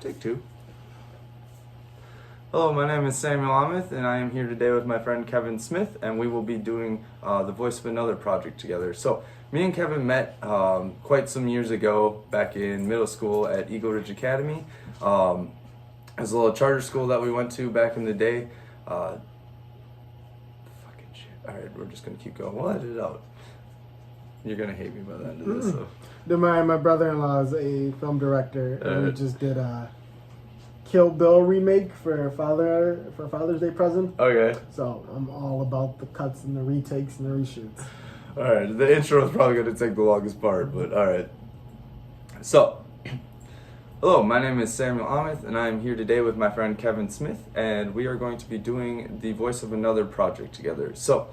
Take two. Hello, my name is Samuel Amith, and I am here today with my friend Kevin Smith, and we will be doing the Voice of Another project together. So, me and Kevin met quite some years ago, back in middle school at Eagle Ridge Academy. It was a little charter school that we went to back in the day. Fucking shit. Alright, we're just gonna keep going. We'll edit it out. You're gonna hate me by the end of this, so. My brother-in-law is a film director, and we just did a Kill Bill remake for Father's Day present. Okay. So I'm all about the cuts and the retakes and the reshoots. Alright, the intro is probably gonna take the longest part, but alright. So, hello, my name is Samuel Amith, and I am here today with my friend Kevin Smith, and we are going to be doing the Voice of Another project together. So,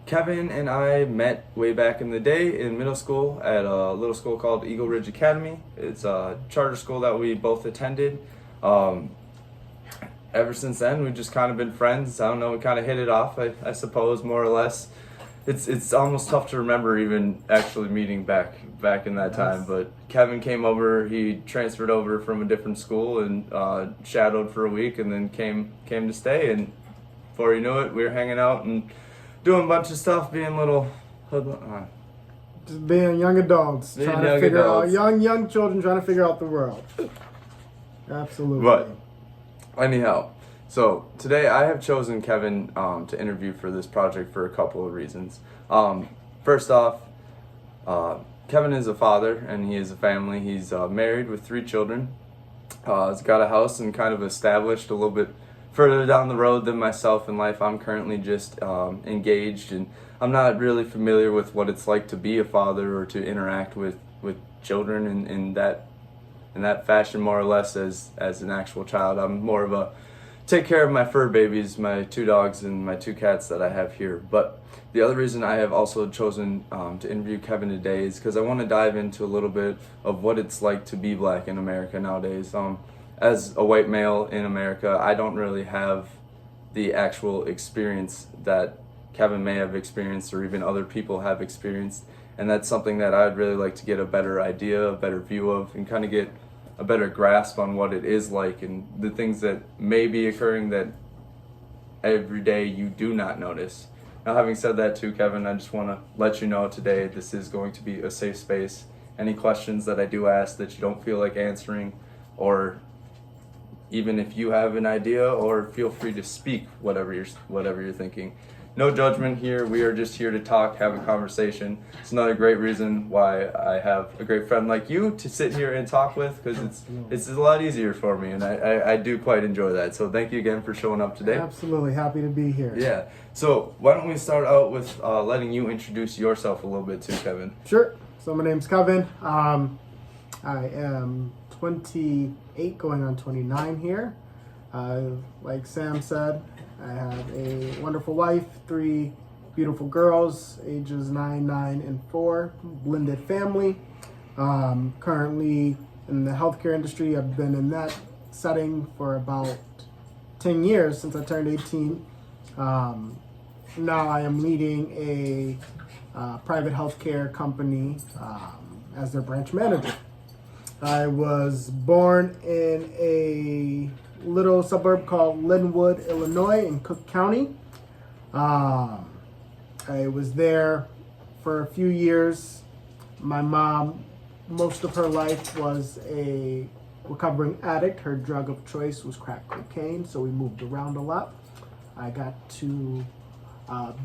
Kevin and I met way back in the day in middle school at a little school called Eagle Ridge Academy. It's a charter school that we both attended. Ever since then, we've just kind of been friends. I don't know, we kind of hit it off, I suppose, more or less. It's almost tough to remember even actually meeting back in that time. But Kevin came over, he transferred over from a different school and shadowed for a week, and then came to stay. And before you knew it, we were hanging out and doing a bunch of stuff, being little, Just being young adults, Being trying to young figure adults. out young children trying to figure out the world. Absolutely. But anyhow, so today I have chosen Kevin to interview for this project for a couple of reasons. First off, Kevin is a father and he has a family. He's married with 3 children. He's got a house and kind of established a little bit further down the road than myself in life. I'm currently just engaged, and I'm not really familiar with what it's like to be a father or to interact with children in that fashion, more or less, as an actual child. I'm more of a take care of my fur babies, my 2 dogs and my 2 cats that I have here. But the other reason I have also chosen to interview Kevin today is because I want to dive into a little bit of what it's like to be black in America nowadays. As a white male in America, I don't really have the actual experience that Kevin may have experienced or even other people have experienced. And that's something that I'd really like to get a better idea, a better view of, and kind of get a better grasp on what it is like and the things that may be occurring that every day you do not notice. Now, having said that too, Kevin, I just want to let you know today this is going to be a safe space. Any questions that I do ask that you don't feel like answering, or even if you have an idea, or feel free to speak whatever you're thinking. No judgment here. We are just here to talk, have a conversation. It's another great reason why I have a great friend like you to sit here and talk with, because it's a lot easier for me, and I do quite enjoy that. So thank you again for showing up today. Absolutely happy to be here. Yeah. So why don't we start out with letting you introduce yourself a little bit too, Kevin? Sure. So my name's Kevin. I am 28, going on 29 here. Like Sam said, I have a wonderful wife, 3 beautiful girls, ages 9, 9, and 4, blended family. Currently in the healthcare industry. I've been in that setting for about 10 years since I turned 18. Now I am leading a private healthcare company as their branch manager. I was born in a little suburb called Linwood, Illinois, in Cook County. I was there for a few years. My mom, most of her life, was a recovering addict. Her drug of choice was crack cocaine, so we moved around a lot. I got to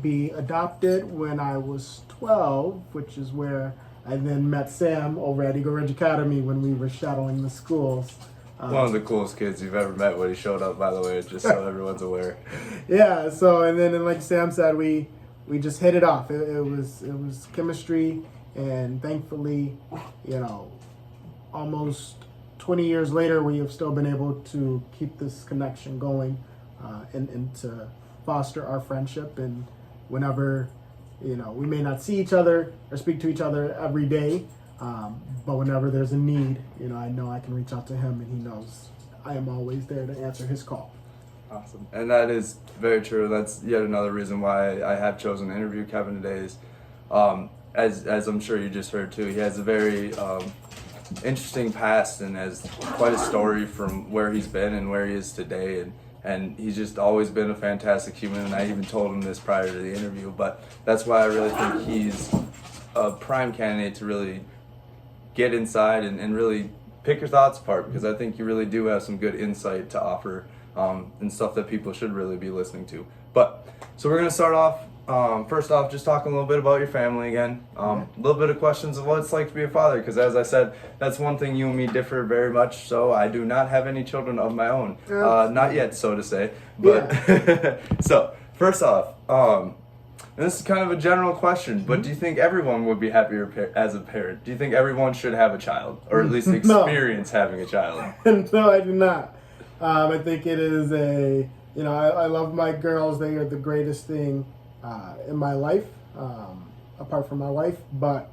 be adopted when I was 12, which is where I then met Sam over at Eagle Ridge Academy when we were shadowing the schools. One of the coolest kids you've ever met when he showed up, by the way, just so everyone's aware. Yeah, so and like Sam said, we just hit it off. It was chemistry, and thankfully, almost 20 years later, we have still been able to keep this connection going, and to foster our friendship. And whenever, we may not see each other or speak to each other every day, but whenever there's a need, I know I can reach out to him, and he knows I am always there to answer his call. Awesome. And that is very true. That's yet another reason why I have chosen to interview Kevin today is, as I'm sure you just heard too, he has a very interesting past and has quite a story from where he's been and where he is today, and he's just always been a fantastic human. And I even told him this prior to the interview, but that's why I really think he's a prime candidate to really get inside and really pick your thoughts apart, because I think you really do have some good insight to offer, and stuff that people should really be listening to. But so we're gonna start off. First off, just talking a little bit about your family again. A little bit of questions of what it's like to be a father, because as I said, that's one thing you and me differ very much. So I do not have any children of my own, not yet, so to say. But so first off, and this is kind of a general question, but do you think everyone would be happier as a parent? Do you think everyone should have a child, or at least experience having a child? No, I do not. I think it is I love my girls. They are the greatest thing in my life, apart from my wife. But,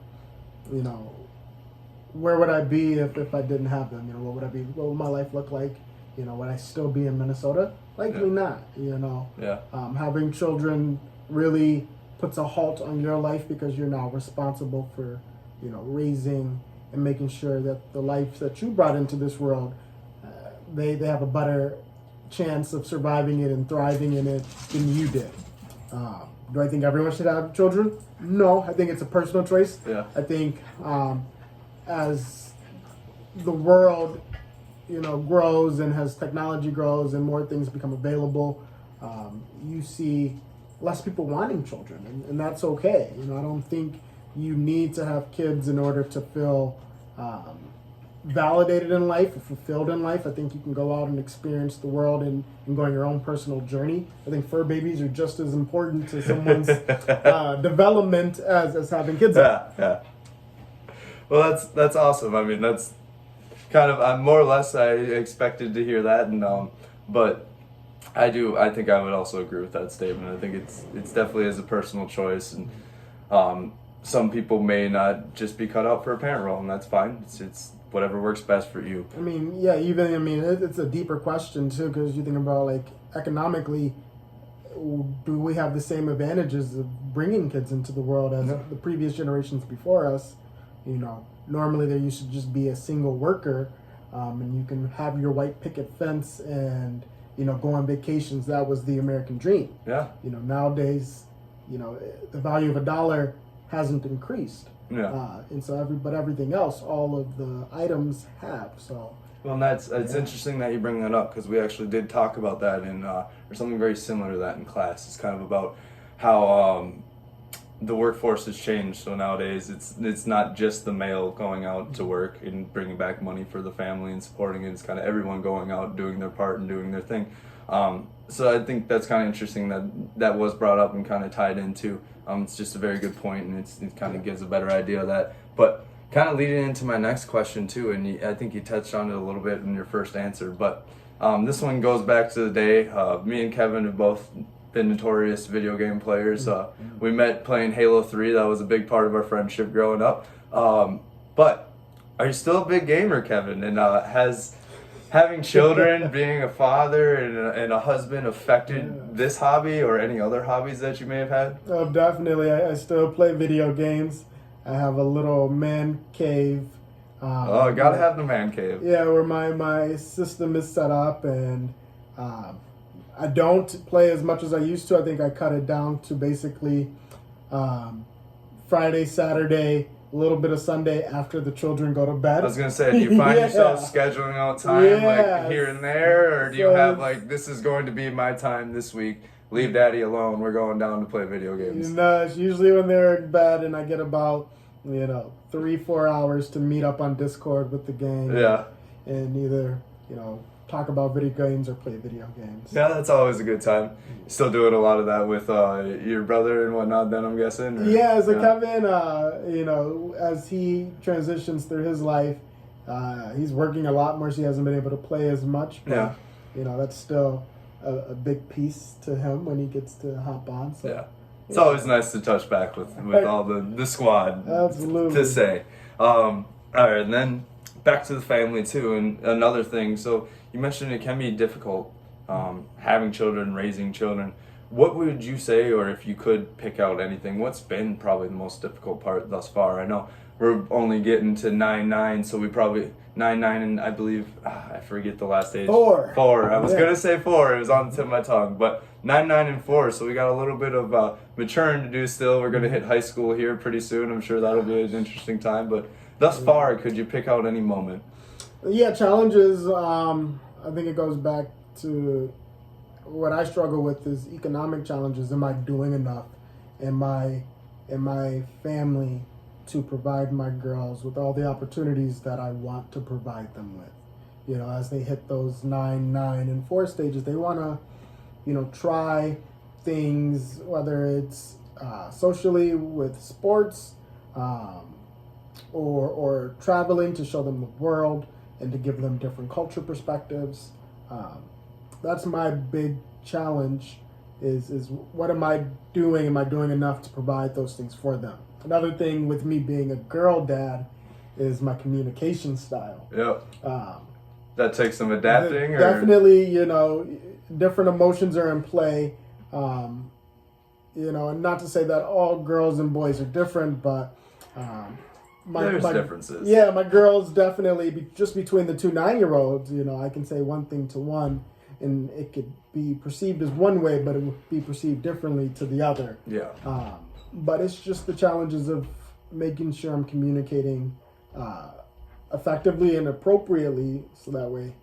where would I be if I didn't have them? What would I be? What would my life look like? Would I still be in Minnesota? Likely not, Yeah. Having children really puts a halt on your life, because you're now responsible for, raising and making sure that the life that you brought into this world, they have a better chance of surviving it and thriving in it than you did. Do I think everyone should have children? No, I think it's a personal choice. Yeah. I think as the world, grows, and as technology grows and more things become available, you see less people wanting children, and that's okay. I don't think you need to have kids in order to feel validated in life or fulfilled in life. I think you can go out and experience the world and go on your own personal journey. I think fur babies are just as important to someone's development as having kids. Yeah. Well, that's awesome. I mean, that's kind of more or less I expected to hear that, and but I think I would also agree with that statement. I think it's definitely is a personal choice, and some people may not just be cut out for a parent role, and that's fine. It's whatever works best for you. It's a deeper question too, because you think about, like, economically, do we have the same advantages of bringing kids into the world as the previous generations before us? Normally there used to just be a single worker, and you can have your white picket fence and go on vacations. That was the American dream. Yeah. Nowadays, the value of a dollar hasn't increased. Yeah. And so everything else, all of the items have. So. Well, and it's interesting that you bring that up, because we actually did talk about that or something very similar to that in class. It's kind of about how the workforce has changed. So nowadays it's not just the male going out to work and bringing back money for the family and supporting it. It's kind of everyone going out, doing their part and doing their thing. So I think that's kind of interesting that was brought up and kind of tied into. It's just a very good point, and it kind of gives a better idea of that. But kind of leading into my next question too, and I think you touched on it a little bit in your first answer, but this one goes back to the day me and Kevin have both been notorious video game players. We met playing Halo 3. That was a big part of our friendship growing up. But are you still a big gamer, Kevin? And has having children, being a father and a husband affected this hobby or any other hobbies that you may have had? Oh, definitely. I still play video games. I have a little man cave. Gotta have the man cave. Yeah, where my system is set up, and I don't play as much as I used to. I think I cut it down to basically Friday, Saturday, a little bit of Sunday after the children go to bed. I was gonna say, do you find yourself scheduling out time like here and there, or do you have like, this is going to be my time this week? Leave daddy alone. We're going down to play video games. No, it's usually when they're in bed, and I get about 3-4 hours to meet up on Discord with the gang. Yeah. And either talk about video games or play video games. Yeah, that's always a good time. Still doing a lot of that with your brother and whatnot, then I'm guessing? Or, yeah, so Kevin, as he transitions through his life, he's working a lot more, so he hasn't been able to play as much. But, that's still a big piece to him when he gets to hop on. So. Yeah. It's always nice to touch back with all the squad. Absolutely. To say. All right, and then back to the family too, and another thing. So you mentioned it can be difficult having children, raising children. What would you say, or if you could pick out anything, what's been probably the most difficult part thus far? I know we're only getting to 9-9, so we probably 9-9, and I believe I forget the last age. 4. 4. I was Yeah. gonna say 4. It was on the tip of my tongue, but 9-9 and 4. So we got a little bit of maturing to do still. We're gonna hit high school here pretty soon. I'm sure that'll be an interesting time. But thus far, could you pick out any moment? Yeah, challenges. I think it goes back to what I struggle with is economic challenges. Am I doing enough? Am I family to provide my girls with all the opportunities that I want to provide them with? You know, as they hit those 9, 9, and 4 stages, they want to, you know, try things, whether it's socially with sports, or traveling to show them the world and to give them different culture perspectives. That's my big challenge is what am I doing? Am I doing enough to provide those things for them? Another thing with me being a girl dad is my communication style. Yep. That takes some adapting? Or? Definitely, you know, different emotions are in play. You know, and not to say that all girls and boys are different, but there's differences. Yeah, my girls definitely, just between the 2 9-year-olds, you know, I can say one thing to one, and it could be perceived as one way, but it would be perceived differently to the other. Yeah. But it's just the challenges of making sure I'm communicating effectively and appropriately, so that way,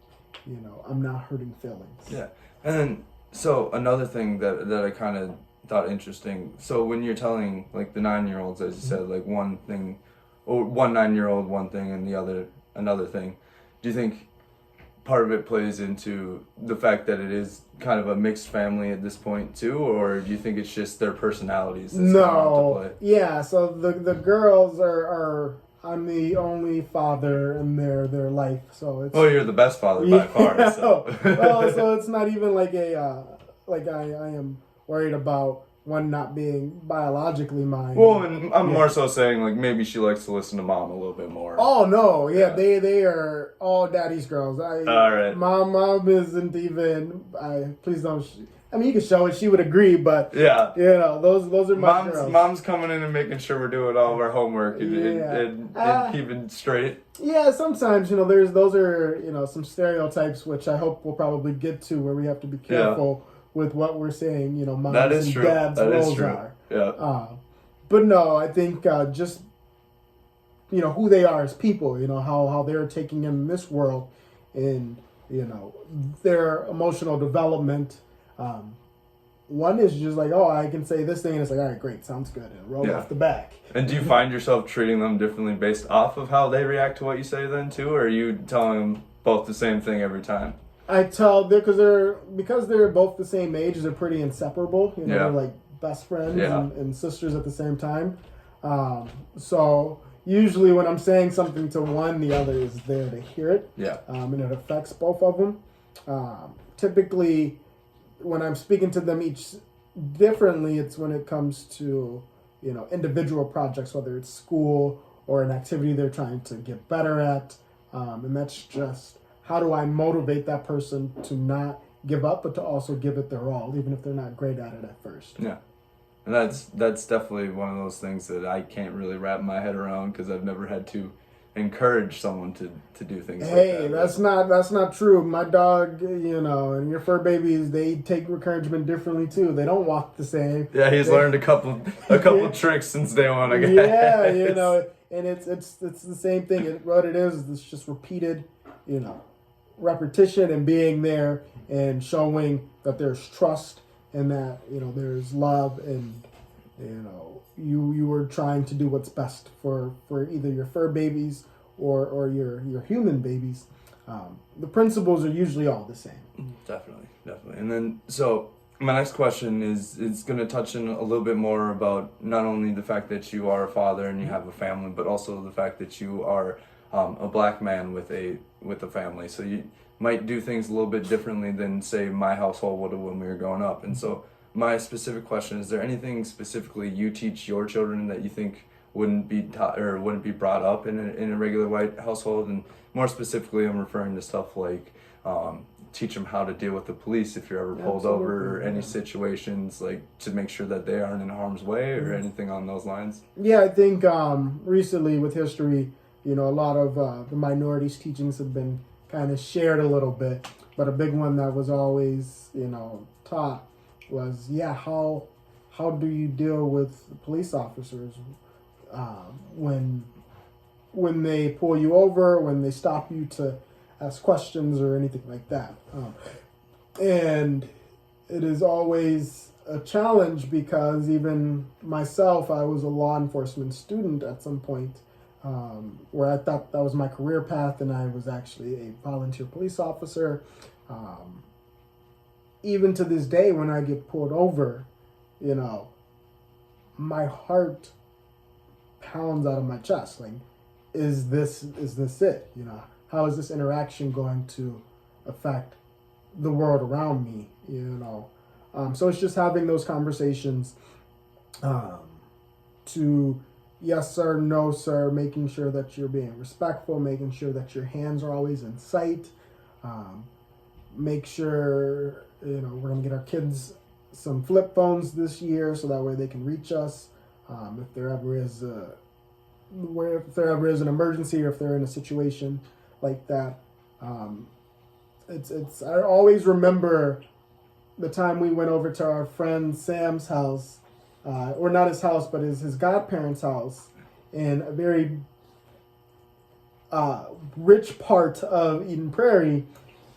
you know, I'm not hurting feelings. Yeah. And then, so another thing that I kind of thought interesting. So when you're telling like the 9-year-olds, as you said, like one thing, or one 9-year-old one thing and the other another thing, do you think part of it plays into the fact that it is kind of a mixed family at this point too, or do you think it's just their personalities that's coming out to play? Yeah, so the girls are I'm the only father in their life, so it's. Oh, you're the best father by far. So. Well, so it's not even like like I am worried about one not being biologically mine. Well, and I'm more so saying like maybe she likes to listen to mom a little bit more. Oh no, yeah. They are all daddy's girls. All right. Mom isn't even. Please don't. I mean, you can show it. She would agree, but yeah, you know, those are my girls. Mom's coming in and making sure we're doing all of our homework and keeping straight. Yeah, sometimes, you know, those are, you know, some stereotypes which I hope we'll probably get to, where we have to be careful with what we're saying. You know, moms and dads' roles are. Yeah. But no, I think just, you know, who they are as people. You know, how they're taking in this world, and you know, their emotional development. One is just like, oh, I can say this thing, and it's like, all right, great, sounds good, and roll off the back. And do you find yourself treating them differently based off of how they react to what you say then too, or are you telling them both the same thing every time? I tell because they're both the same age, they're pretty inseparable. You know, they're like best friends and sisters at the same time. So usually when I'm saying something to one, the other is there to hear it. Yeah. And it affects both of them. Typically, when I'm speaking to them each differently, it's when it comes to, you know, individual projects, whether it's school or an activity they're trying to get better at. And that's just, how do I motivate that person to not give up, but to also give it their all, even if they're not great at it at first. Yeah. And that's definitely one of those things that I can't really wrap my head around, because I've never had to encourage someone to do things like that. Hey, that's not true. My dog, you know, and your fur babies, they take encouragement differently too. They don't walk the same. Yeah, he's learned a couple tricks since day one, I guess. Yeah, you know, and it's the same thing. What it is it's just repeated, you know, repetition and being there and showing that there's trust and that, you know, there's love, and you know, you were trying to do what's best for either your fur babies or your human babies. The principles are usually all the same. Definitely. And then, so my next question is going to touch in a little bit more about not only the fact that you are a father and you have a family, but also the fact that you are a black man with a family. So you might do things a little bit differently than, say, my household would have when we were growing up. And so my specific question is there anything specifically you teach your children that you think wouldn't be taught or wouldn't be brought up in a regular white household? And more specifically, I'm referring to stuff like teach them how to deal with the police if you're ever pulled over, or any situations, like to make sure that they aren't in harm's way or anything on those lines? Yeah, I think recently with history, a lot of the minorities' teachings have been kind of shared a little bit, but a big one that was always, taught was, how do you deal with police officers when they pull you over, when they stop you to ask questions or anything like that. And it is always a challenge because even myself, I was a law enforcement student at some point where I thought that was my career path, and I was actually a volunteer police officer. Even to this day, when I get pulled over, my heart pounds out of my chest. Like, is this it? How is this interaction going to affect the world around me? So it's just having those conversations to yes sir, no sir, making sure that you're being respectful, making sure that your hands are always in sight. Make sure, we're going to get our kids some flip phones this year so that way they can reach us if there ever is an emergency or if they're in a situation like that. I always remember the time we went over to our friend Sam's house, or not his house, but his godparents' house in a very rich part of Eden Prairie,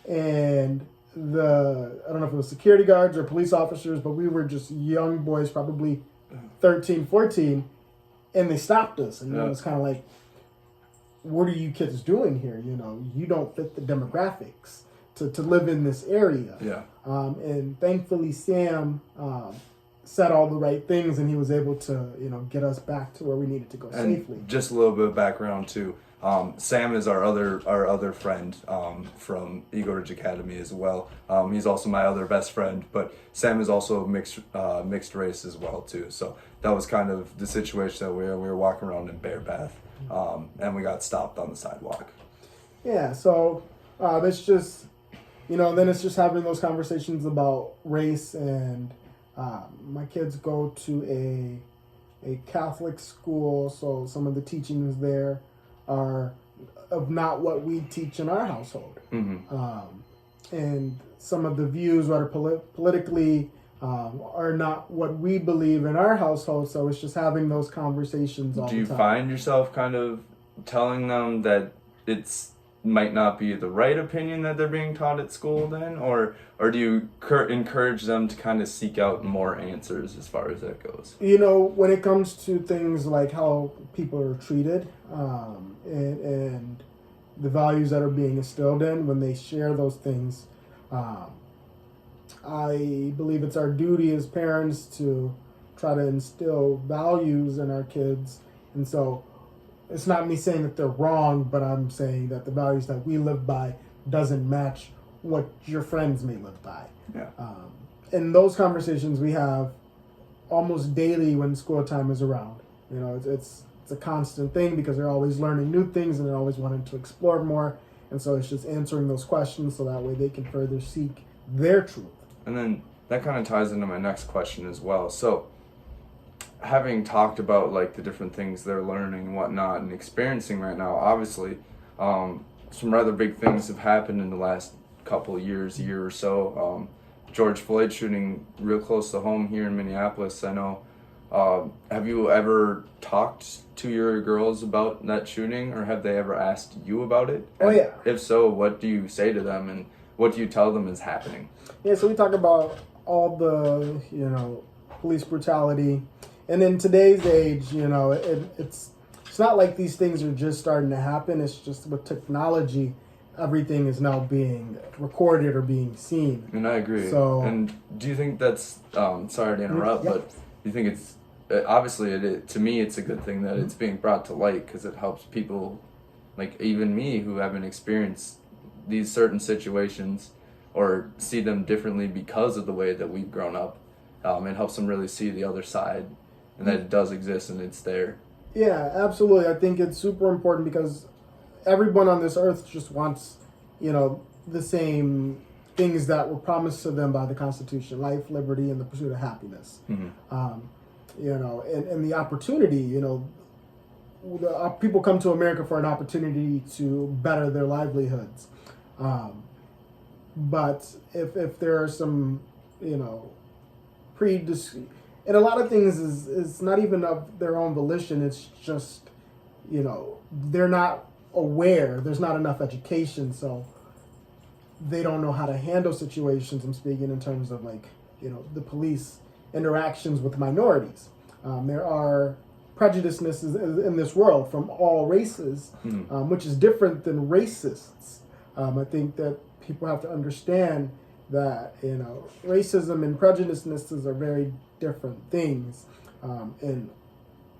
and I don't know if it was security guards or police officers, but we were just young boys, probably 13, 14, and they stopped us, and it was kind of like, what are you kids doing here? You don't fit the demographics to live in this area. Yeah. And thankfully Sam said all the right things, and he was able to, get us back to where we needed to go safely. Just a little bit of background too. Sam is our other friend from Eagle Ridge Academy as well. He's also my other best friend, but Sam is also mixed race as well too. So that was kind of the situation that we were walking around in Bear Bath, and we got stopped on the sidewalk. Yeah, so it's just, then it's just having those conversations about race, and my kids go to a Catholic school, so some of the teachings there are of not what we teach in our household. Mm-hmm. And some of the views that are politically are not what we believe in our household, so it's just having those conversations all the time. Do you find yourself kind of telling them that it's might not be the right opinion that they're being taught at school then, or do you encourage them to kind of seek out more answers as far as that goes? When it comes to things like how people are treated and the values that are being instilled in, when they share those things, I believe it's our duty as parents to try to instill values in our kids. And so it's not me saying that they're wrong, but I'm saying that the values that we live by doesn't match what your friends may live by. Yeah. And those conversations we have almost daily when school time is around. It's a constant thing because they're always learning new things and they're always wanting to explore more. And so it's just answering those questions so that way they can further seek their truth. And then that kind of ties into my next question as well. So having talked about like the different things they're learning and whatnot and experiencing right now, obviously some rather big things have happened in the last couple of year or so. George Floyd shooting real close to home here in Minneapolis, I know. Have you ever talked to your girls about that shooting, or have they ever asked you about it? Oh, yeah. If so, what do you say to them, and what do you tell them is happening? Yeah, so we talk about all the, police brutality. And in today's age, it's not like these things are just starting to happen. It's just with technology, everything is now being recorded or being seen. And I agree. So, and do you think that's, sorry to interrupt, yeah. but do you think it's, obviously to me it's a good thing that it's being brought to light, because it helps people like even me who haven't experienced these certain situations or see them differently because of the way that we've grown up. It helps them really see the other side and that it does exist and it's there. Yeah, absolutely. I think it's super important because everyone on this earth just wants, the same things that were promised to them by the Constitution: life, liberty, and the pursuit of happiness. And the opportunity, people come to America for an opportunity to better their livelihoods. But if there are some, and a lot of things is not even of their own volition. It's just, they're not aware. There's not enough education, so they don't know how to handle situations. I'm speaking in terms of the police interactions with minorities. There are prejudices in this world from all races, which is different than racists. I think that people have to understand that racism and prejudices are very different things, and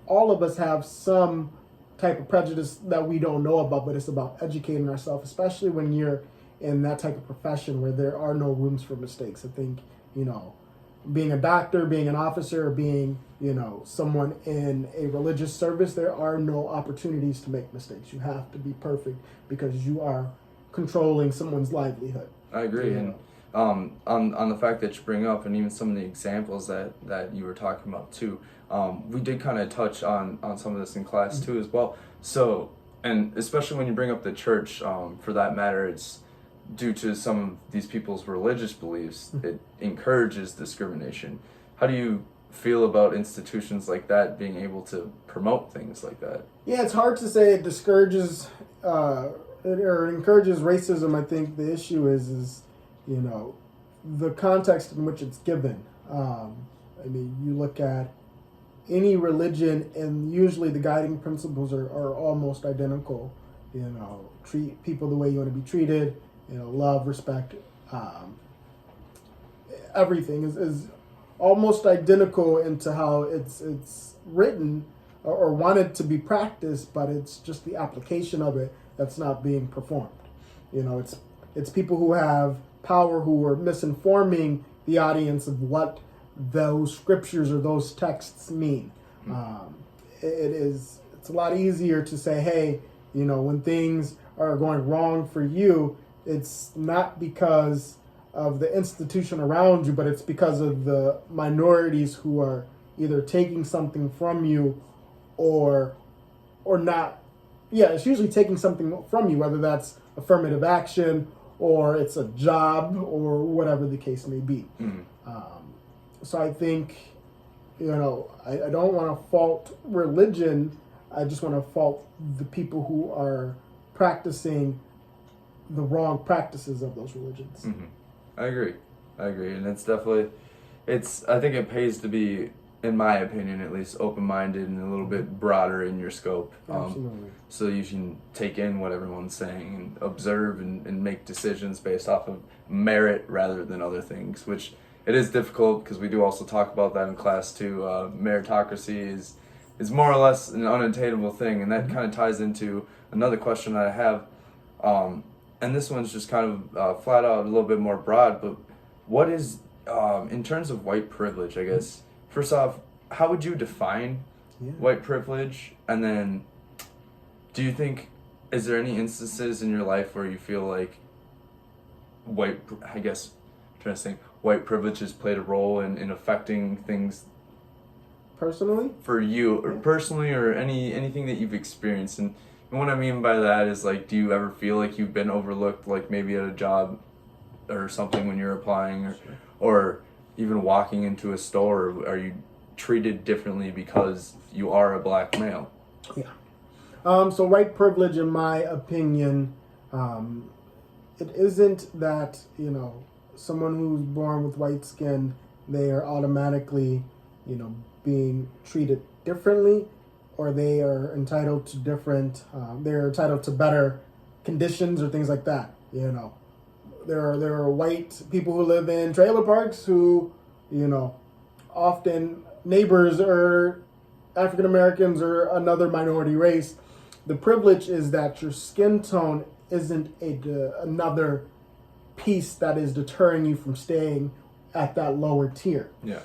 all of us have some type of prejudice that we don't know about, but it's about educating ourselves, especially when you're in that type of profession where there are no rooms for mistakes. I think being a doctor, being an officer, being someone in a religious service, there are no opportunities to make mistakes. You have to be perfect because you are controlling someone's livelihood. I agree, and on the fact that you bring up, and even some of the examples that you were talking about too, we did kind of touch on some of this in class too as well. So, and especially when you bring up the church, for that matter, it's due to some of these people's religious beliefs, it encourages discrimination. How do you feel about institutions like that being able to promote things like that? Yeah, it's hard to say it discourages or encourages racism. I think the issue is the context in which it's given. You look at any religion, and usually the guiding principles are almost identical. Treat people the way you want to be treated. Love, respect, everything is almost identical into how it's written or wanted to be practiced, but it's just the application of it that's not being performed. It's people who have power who are misinforming the audience of what those scriptures or those texts mean. It's a lot easier to say, hey, when things are going wrong for you, it's not because of the institution around you, but it's because of the minorities who are either taking something from you or not. Yeah, it's usually taking something from you, whether that's affirmative action or it's a job or whatever the case may be. So I think, I don't want to fault religion. I just want to fault the people who are practicing the wrong practices of those religions. I agree, and it's definitely, I think it pays to be, in my opinion at least, open-minded and a little bit broader in your scope. Absolutely. So you can take in what everyone's saying and observe and make decisions based off of merit rather than other things, which it is difficult because we do also talk about that in class too. Meritocracy is more or less an unattainable thing, and that kind of ties into another question that I have. And this one's just kind of flat out a little bit more broad, but what is, in terms of white privilege, I guess, first off, how would you define white privilege? And then, do you think, is there any instances in your life where you feel like white privilege has played a role in affecting things personally for you, or personally, or anything that you've experienced? And what I mean by that is, do you ever feel like you've been overlooked, maybe at a job or something when you're applying, or even walking into a store? Are you treated differently because you are a black male? Yeah. So white privilege, in my opinion, it isn't that, someone who's born with white skin, they are automatically, being treated differently, or they are entitled to they're entitled to better conditions or things like that. There are white people who live in trailer parks who, often neighbors are African Americans or another minority race. The privilege is that your skin tone isn't another piece that is deterring you from staying at that lower tier. Yeah.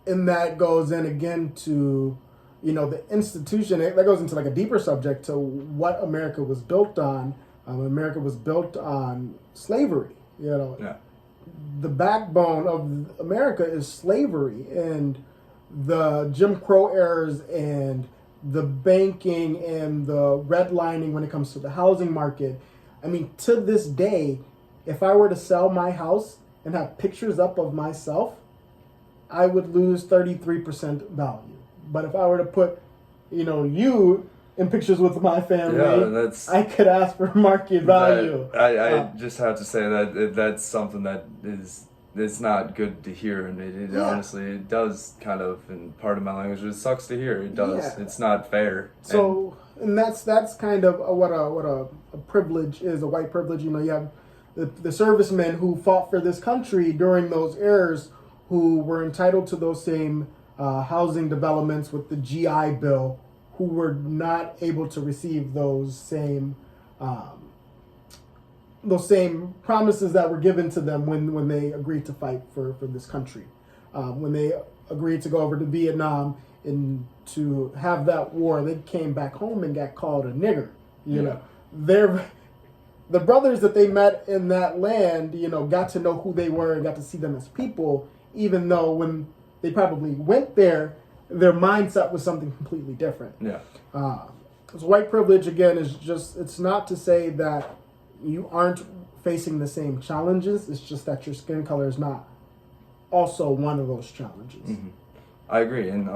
And that goes in again to, the institution. That goes into a deeper subject to what America was built on, America was built on slavery. You know, Yeah. the backbone of America is slavery, and the Jim Crow eras and the banking and the redlining when it comes to the housing market. I mean, to this day, if I were to sell my house and have pictures up of myself, I would lose 33% value. But if I were to put, you in pictures with my family, I could ask for market value. I just have to say that that's something that it's not good to hear, and it honestly, it does kind of, in part of my language, it sucks to hear. It does. Yeah. It's not fair. So, and that's kind of what a privilege is, a white privilege. You have the servicemen who fought for this country during those eras, who were entitled to those same housing developments with the GI Bill, who were not able to receive those same promises that were given to them when they agreed to fight for this country. When they agreed to go over to Vietnam and to have that war, they came back home and got called a nigger. The brothers that they met in that land, got to know who they were and got to see them as people, even though when they probably went there, their mindset was something completely different. Yeah. So white privilege, again, is just, it's not to say that you aren't facing the same challenges. It's just that your skin color is not also one of those challenges. Mm-hmm. I agree. And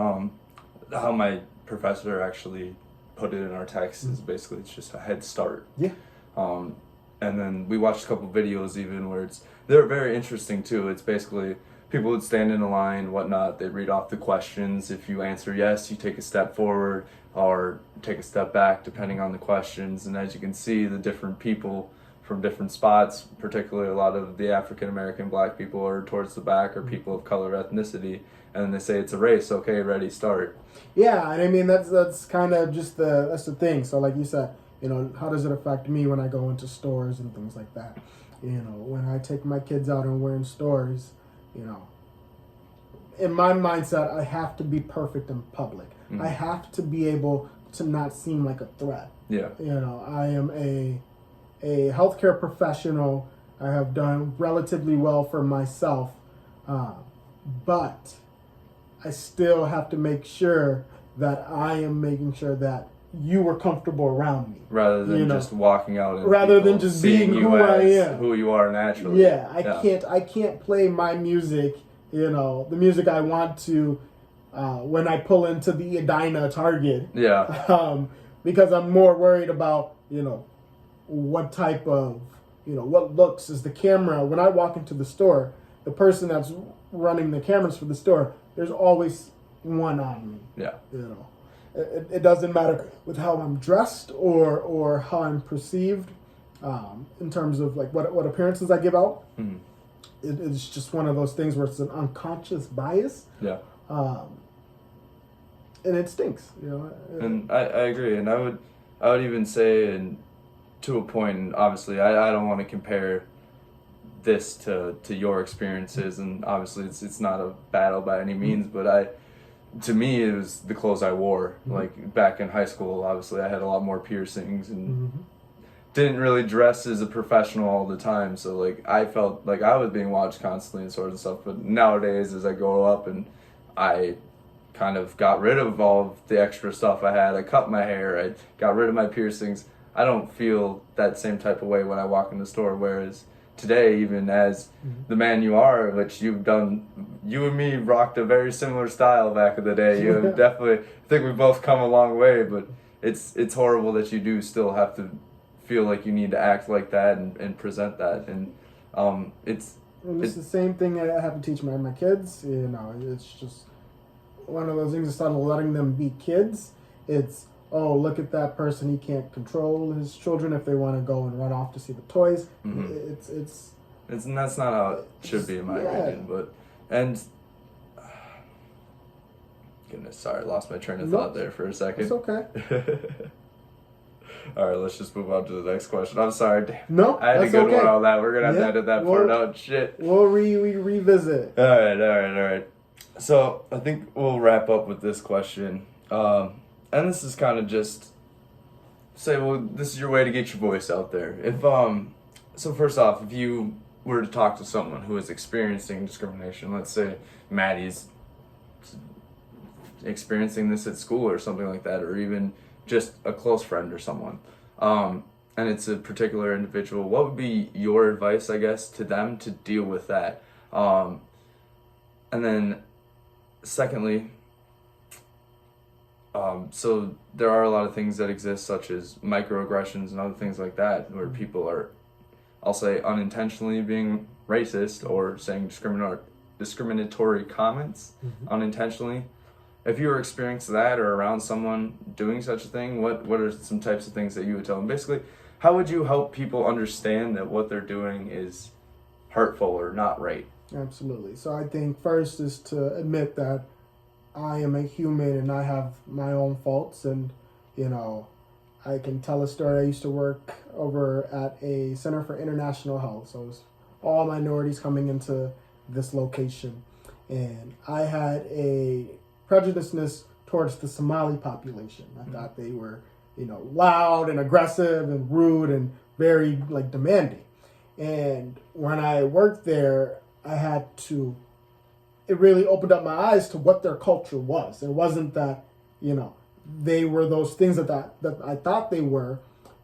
how my professor actually put it in our text is basically it's just a head start. Yeah. And then we watched a couple videos even where they're very interesting too. It's basically people would stand in a line, whatnot. They read off the questions. If you answer yes, you take a step forward or take a step back depending on the questions. And as you can see, the different people from different spots, particularly a lot of the African American black people are towards the back, or people of color ethnicity. And then they say it's a race. Okay, ready, start. Yeah, and I mean that's kind of just that's the thing. So like you said, how does it affect me when I go into stores and things like that? When I take my kids out and we're in stores, in my mindset, I have to be perfect in public. Mm-hmm. I have to be able to not seem like a threat. Yeah. I am a healthcare professional. I have done relatively well for myself, but I still have to make sure that I am making sure that you were comfortable around me, rather than just walking out and rather than just being who I am, who you are naturally. Yeah, I can't play my music, the music I want to, when I pull into the Edina Target. Yeah. Because I'm more worried about what type of what looks is the camera. When I walk into the store, the person that's running the cameras for the store, there's always one on me. Yeah. It doesn't matter with how I'm dressed or how I'm perceived, in terms of like what appearances I give out. Mm-hmm. It's just one of those things where it's an unconscious bias. Yeah. And it stinks, And I agree, and I would even say, and to a point, and obviously I don't want to compare this to your experiences, and obviously it's not a battle by any means, but to me, it was the clothes I wore. Mm-hmm. Like back in high school, obviously I had a lot more piercings and didn't really dress as a professional all the time. So like I felt like I was being watched constantly and sort of stuff. But nowadays, as I grow up and I kind of got rid of all of the extra stuff I had, I cut my hair, I got rid of my piercings. I don't feel that same type of way when I walk in the store. Whereas today, even as the man you are, which you've done, you and me rocked a very similar style back in the day. You have definitely, I think we've both come a long way, but it's horrible that you do still have to feel like you need to act like that and present that. And it's the same thing I have to teach my kids. It's just one of those things. Instead of letting them be kids, it's, oh, look at that person. He can't control his children if they want to go and run off to see the toys. Mm-hmm. And that's not how it should be, in my opinion. Goodness, sorry, lost my train of thought there for a second. It's okay. All right, let's just move on to the next question. I'm sorry. Damn. No, I had a good one on that. We're gonna have to edit that part out. Shit. We'll revisit. All right. So I think we'll wrap up with this question. And this is kind of just say, well, this is your way to get your voice out there. If so first off, if you were to talk to someone who is experiencing discrimination, let's say Maddie's experiencing this at school or something like that, or even just a close friend or someone, and it's a particular individual, what would be your advice, I guess, to them to deal with that? And then secondly, so there are a lot of things that exist, such as microaggressions and other things like that, where people are, I'll say, unintentionally being racist or saying discriminatory comments unintentionally. If you were experiencing that or around someone doing such a thing, what are some types of things that you would tell them? Basically, how would you help people understand that what they're doing is hurtful or not right? Absolutely. So I think first is to admit that I am a human and I have my own faults, and I can tell a story. I used to work over at a Center for International Health, so it was all minorities coming into this location, and I had a prejudiceness towards the Somali population. I thought they were, loud and aggressive and rude and very demanding. And when I worked there, it really opened up my eyes to what their culture was. It wasn't that, they were those things that I thought they were.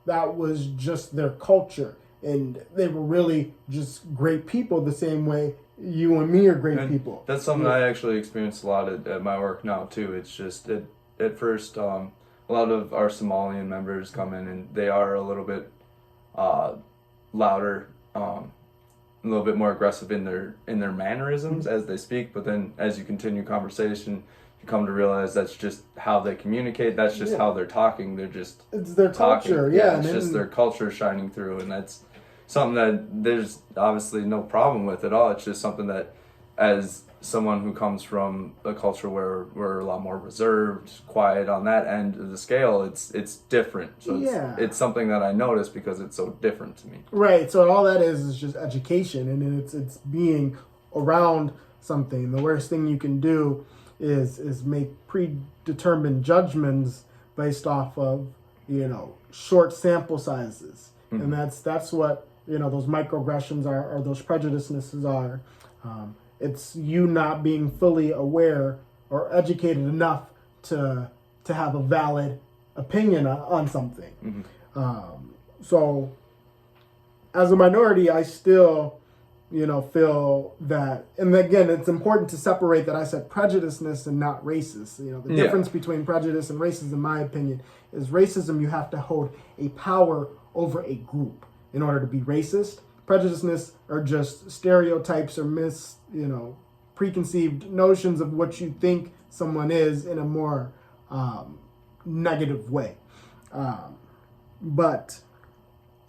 That was just their culture. And they were really just great people the same way you and me are great people. That's something I actually experienced a lot at my work now too. It's just at first a lot of our Somalian members come in and they are a little bit louder, a little bit more aggressive in their mannerisms as they speak. But then as you continue conversation, you come to realize that's just how they communicate. That's just how they're talking. It's their culture. Yeah, it's just their culture shining through, and that's something that there's obviously no problem with at all. It's just something that, as someone who comes from a culture where we're a lot more reserved, quiet on that end of the scale, it's different. So it's something that I notice because it's so different to me. Right. So all that is just education, and it's being around something. The worst thing you can do is make predetermined judgments based off of short sample sizes, and that's what those microaggressions are, or those prejudices are. It's you not being fully aware or educated enough to have a valid opinion on something. So as a minority, I still feel that, and again, it's important to separate that I said prejudiceness and not racist. The difference between prejudice and racism, in my opinion, is racism, you have to hold a power over a group in order to be racist. Prejudiceness are just stereotypes or preconceived notions of what you think someone is in a more negative way. But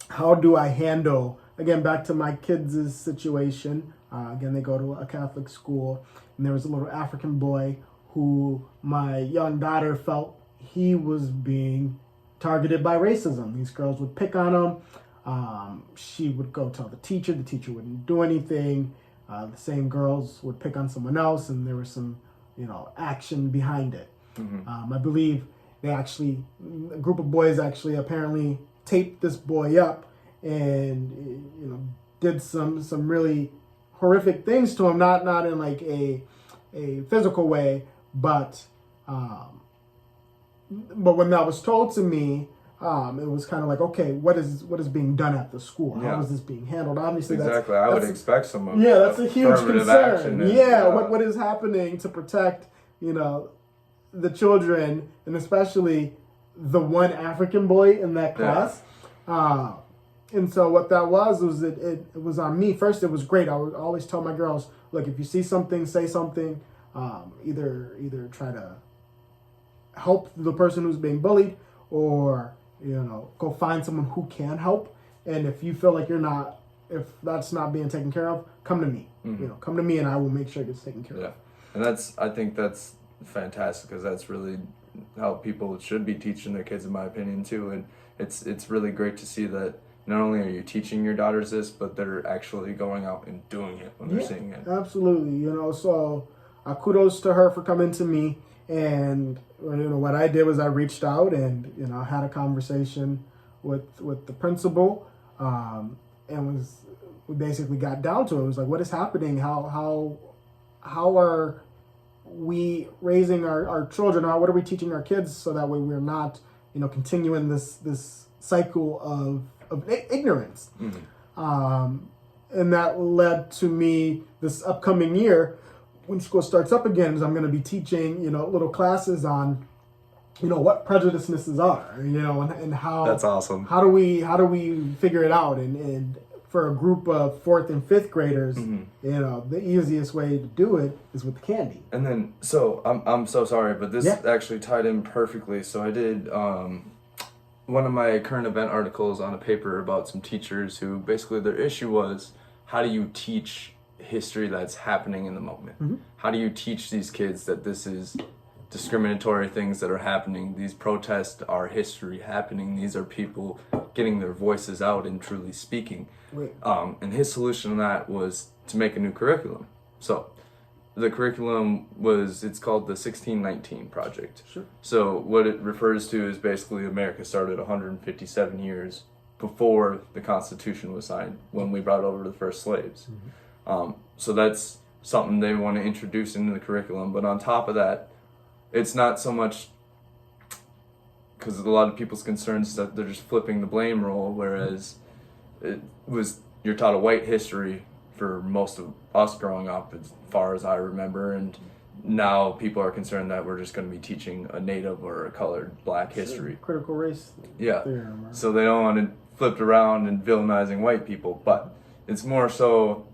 how do I handle, again, back to my kids' situation, again, they go to a Catholic school, and there was a little African boy who my young daughter felt he was being targeted by racism. These girls would pick on him. She would go tell the teacher wouldn't do anything. The same girls would pick on someone else, and there was some, action behind it. I believe a group of boys apparently taped this boy up and, did some really horrific things to him, not in like a physical way, but when that was told to me, it was kind of like, okay, what is being done at the school? How is this being handled? Obviously, exactly. I would expect some of that's a huge concern. And, what is happening to protect, the children, and especially the one African boy in that class. And so what that was it was on me. First, it was great. I would always tell my girls, look, if you see something, say something. Either try to help the person who's being bullied, or go find someone who can help. And if you feel like if that's not being taken care of, come to me. Come to me, and I will make sure it gets taken care of. And I think that's fantastic, because that's really how people should be teaching their kids, in my opinion, too. And it's really great to see that not only are you teaching your daughters this, but they're actually going out and doing it when they're seeing it. Absolutely. So kudos to her for coming to me And what I did was I reached out and had a conversation with the principal, and we basically got down to it. It was like, what is happening? How are we raising our children? Or what are we teaching our kids so that way we're not continuing this cycle of ignorance? And that led to me this upcoming year, when school starts up again, is I'm going to be teaching little classes on what prejudiceness are, and how. That's awesome. How do we figure it out? And for a group of 4th and 5th graders, the easiest way to do it is with the candy. And then, so I'm so sorry, but this actually tied in perfectly. So I did one of my current event articles on a paper about some teachers who basically their issue was, how do you teach history that's happening in the moment? How do you teach these kids that this is discriminatory things that are happening? These protests are history happening. These are people getting their voices out and truly speaking. And his solution to that was to make a new curriculum. So the curriculum it's called the 1619 Project. Sure. So what it refers to is basically America started 157 years before the Constitution was signed, when we brought over the first slaves. So that's something they want to introduce into the curriculum. But on top of that, it's not so much, because a lot of people's concerns is that they're just flipping the blame role, whereas you're taught a white history for most of us growing up, as far as I remember, and now people are concerned that we're just going to be teaching a native or a colored black history. Critical race. Yeah. Theorem, right? So they don't want it flipped around and villainizing white people, but it's more so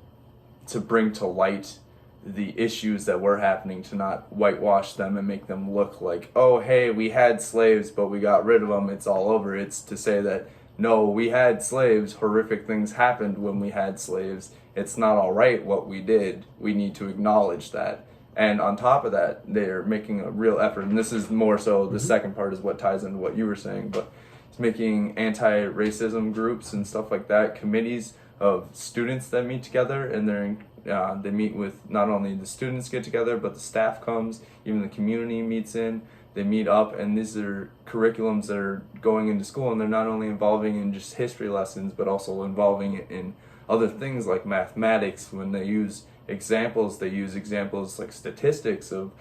to bring to light the issues that were happening, to not whitewash them and make them look like, oh, hey, we had slaves, but we got rid of them, it's all over. It's to say that, no, we had slaves, horrific things happened when we had slaves. It's not all right what we did. We need to acknowledge that. And on top of that, they're making a real effort, and this is more so, the second part is what ties into what you were saying, but it's making anti-racism groups and stuff like that, committees of students that meet together, and they meet with, not only the students get together, but the staff comes, even the community meets in, they meet up, and these are curriculums that are going into school, and they're not only involving in just history lessons, but also involving it in other things like mathematics. When they use examples like statistics of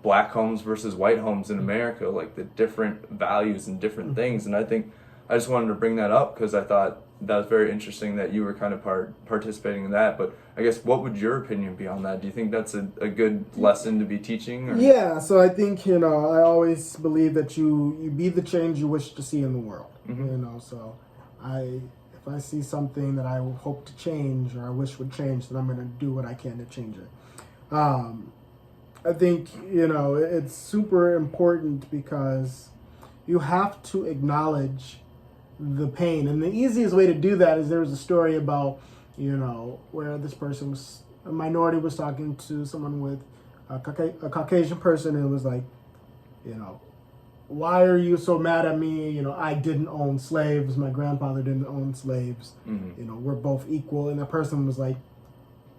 black homes versus white homes in America, like the different values and different things. And I think I just wanted to bring that up because I thought that was very interesting that you were kind of participating in that. But I guess, what would your opinion be on that? Do you think that's a good lesson to be teaching? Or? Yeah, so I think, I always believe that you be the change you wish to see in the world. So if I see something that I hope to change or I wish would change, then I'm going to do what I can to change it. I think, it's super important because you have to acknowledge the pain. And the easiest way to do that is, there was a story about, where this person a minority was talking to someone with a Caucasian person, and it was like, why are you so mad at me? I didn't own slaves. My grandfather didn't own slaves. We're both equal. And the person was like,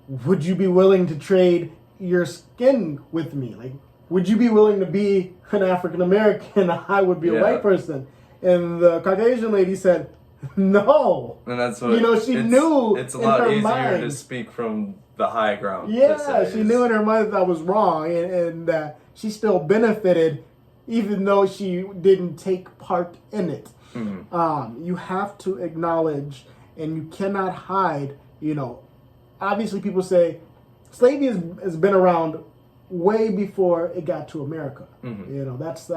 would you be willing to trade your skin with me? Like, would you be willing to be an African American? I would be a white person. And the Caucasian lady said, no. And that's what she knew. It's a lot easier mind to speak from the high ground. Yeah, she knew in her mind that was wrong, and that she still benefited, even though she didn't take part in it. You have to acknowledge, and you cannot hide. Obviously, people say slavery has been around way before it got to America. That's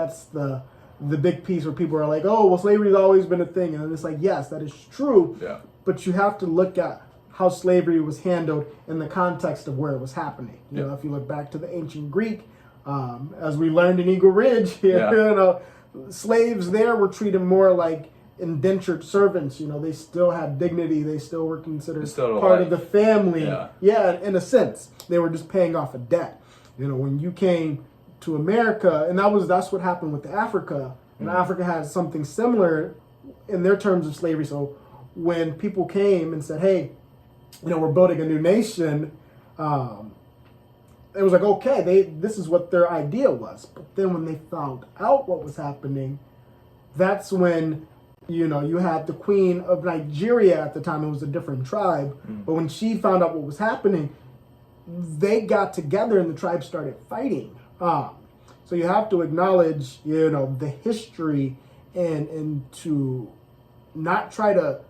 the big piece where people are like, oh, well, slavery's always been a thing. And it's like, yes, that is true. Yeah. But you have to look at how slavery was handled in the context of where it was happening. If you look back to the ancient Greek, as we learned in Eagle Ridge, slaves there were treated more like indentured servants. They still had dignity. They still were considered part of the family. Yeah, in a sense. They were just paying off a debt. When you came to America, and that's what happened with Africa. And Africa had something similar in their terms of slavery. So when people came and said, hey, we're building a new nation, it was like, okay, this is what their idea was. But then when they found out what was happening, that's when, you know, you had the queen of Nigeria at the time. It was a different tribe. But when she found out what was happening, they got together and the tribe started fighting. So you have to acknowledge, you know, the history and to not try to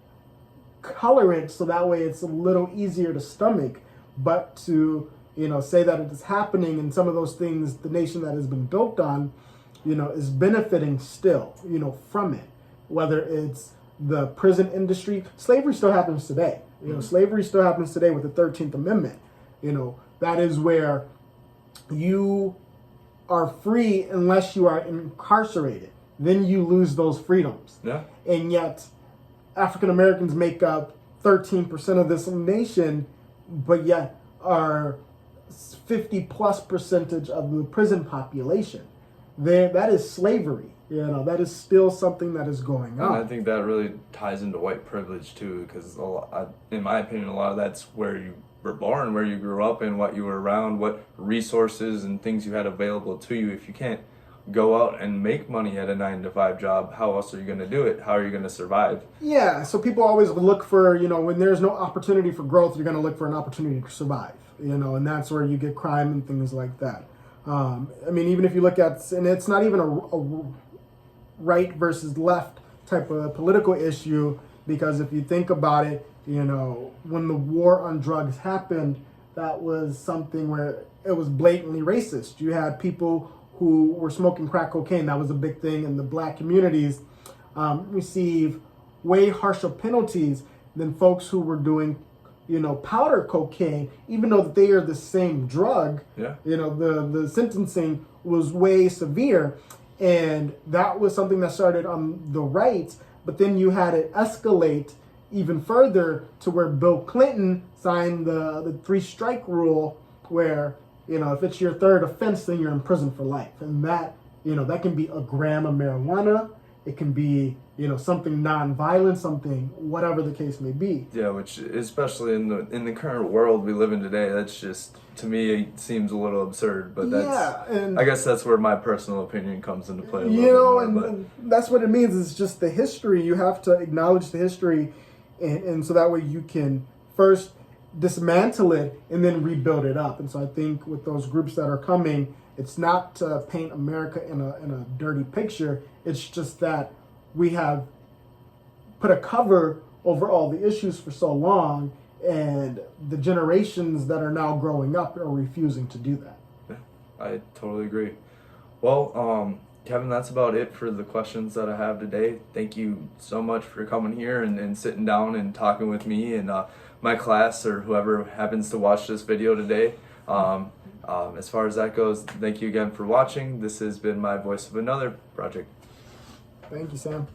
color it so that way it's a little easier to stomach, but to, you know, say that it is happening and some of those things, the nation that has been built on, you know, is benefiting still, you know, from it. Whether it's the prison industry, slavery still happens today. You know, slavery still happens today with the 13th Amendment. You know, that is where you are free unless you are incarcerated. Then you lose those freedoms. Yeah. And yet, African Americans make up 13% of this nation, but yet are 50+% of the prison population. That is slavery. You know, that is still something that is going on. And I think that really ties into white privilege too, because in my opinion, a lot of that's where you were born, where you grew up, and what you were around, what resources and things you had available to you. If you can't go out and make money at a 9-to-5 job, how else are you going to do it? How are you going to survive? Yeah, so people always look for, you know, when there's no opportunity for growth, you're going to look for an opportunity to survive, you know, and that's where you get crime and things like that. I mean, even if you look at, and it's not even a right versus left type of political issue, because if you think about it, you know, when the war on drugs happened, that was something where it was blatantly racist. You had people who were smoking crack cocaine. That was a big thing, and the black communities receive way harsher penalties than folks who were doing, you know, powder cocaine, even though they are the same drug. Yeah. You know, the sentencing was way severe, and that was something that started on the right, but then you had it escalate even further to where Bill Clinton signed the 3-strike rule, where, you know, if it's your third offense, then you're in prison for life. And that, you know, that can be a gram of marijuana. It can be, you know, something non-violent, something, whatever the case may be. Yeah, which especially in the current world we live in today, that's just, to me, it seems a little absurd. But that's, and I guess that's where my personal opinion comes into play a little you know, bit more. and that's what it means. Is just the history. You have to acknowledge the history, and so that way you can first dismantle it and then rebuild it up. And so I think with those groups that are coming, it's not to paint America in a dirty picture. It's just that we have put a cover over all the issues for so long, and the generations that are now growing up are refusing to do that. Yeah, I totally agree. Well, Kevin, that's about it for the questions that I have today. Thank you so much for coming here and sitting down and talking with me and my class, or whoever happens to watch this video today. As far as that goes, thank you again for watching. This has been my Voice of Another project. Thank you, Sam.